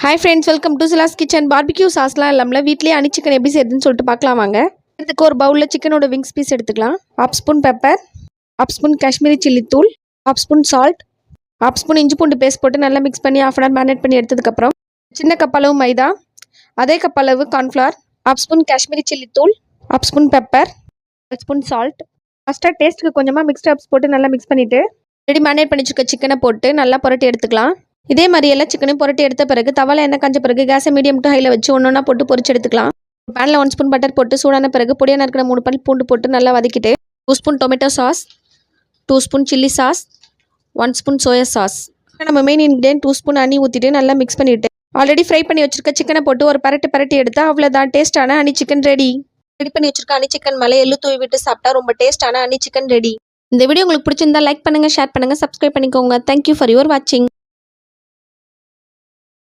Hi friends, welcome to Sila's kitchen. Barbecue சாஸ்லாம் இல்லாமல் வீட்லேயே அனி சிக்கன் எப்படி செய்யுதுன்னு சொல்லிட்டு பார்க்கலாம் வாங்க. இதுக்கு ஒரு பவுலில் சிக்கனோட விங்ஸ் பீஸ் எடுத்துக்கலாம். 1/2 spoon pepper, 1/2 spoon Kashmiri chilli தூள், 1/2 ஸ்பூன் சால்ட், 1/2 ஸ்பூன் இஞ்சி பூண்டு பேஸ்ட் போட்டு நல்லா மிக்ஸ் பண்ணி 1/2 hour மேரினேட் பண்ணி எடுத்ததுக்கப்புறம் சின்ன கப் அளவு மைதா, அதே கப் அளவு கார்ன்ஃப்ளவர், 1/2 ஸ்பூன் காஷ்மீரி சில்லி தூள், 1/2 ஸ்பூன் பெப்பர், 1 ஸ்பூன் சால்ட். ஃபஸ்ட்டாக டேஸ்ட்டுக்கு கொஞ்சமாக மிக்ஸ்ட் ஹப்ஸ் போட்டு நல்லா மிக்ஸ் பண்ணிவிட்டு ரெடி மேரினேட் பண்ணி வச்சுருக்க சிக்கனை போட்டு நல்லா புரட்டி எடுத்துக்கலாம். இதே மாதிரி எல்லாம் சிக்கனையும் புரட்டி எடுத்த பிறகு தவால எண்ணெய் காஞ்ச பிறகு கேஸை மீடியம் டு ஹையில் வச்சு ஒன்றா போட்டு பொரிச்சு எடுத்துக்கலாம். பேனில் 1 ஸ்பூன் பட்டர் போட்டு சூடான பிறகு பொடியாக நறுக்கிற 3 பல் பூண்டு போட்டு நல்லா வதக்கிட்டு 2 spoon tomato sauce, 2 spoon chilli sauce, 1 spoon soya sauce, நம்ம மெயின் இன்க்ரீடியன்ட் 2 ஸ்பூன் ஹனி ஊற்றிட்டு நல்லா மிக்ஸ் பண்ணிவிட்டு ஆல்ரெடி ஃப்ரை பண்ணி வச்சிருக்க சிக்கனை போட்டு ஒரு பரட்டி எடுத்து அவ்வளோதான், டேஸ்ட்டான ஹனி சிக்கன் ரெடி பண்ணி வச்சிருக்க ஹனி சிக்கன் மேலே எள்ளு தூவி விட்டு சாப்பிட்டா ரொம்ப டேஸ்ட்டான ஹனி சிக்கன் ரெடி. இந்த வீடியோ உங்களுக்கு பிடிச்சிருந்தா லைக் பண்ணுங்கள், ஷேர் பண்ணுங்கள், சப்ஸ்கிரைப் பண்ணிக்கோங்க. தேங்க்யூ ஃபார் யுவர் வாட்சிங்.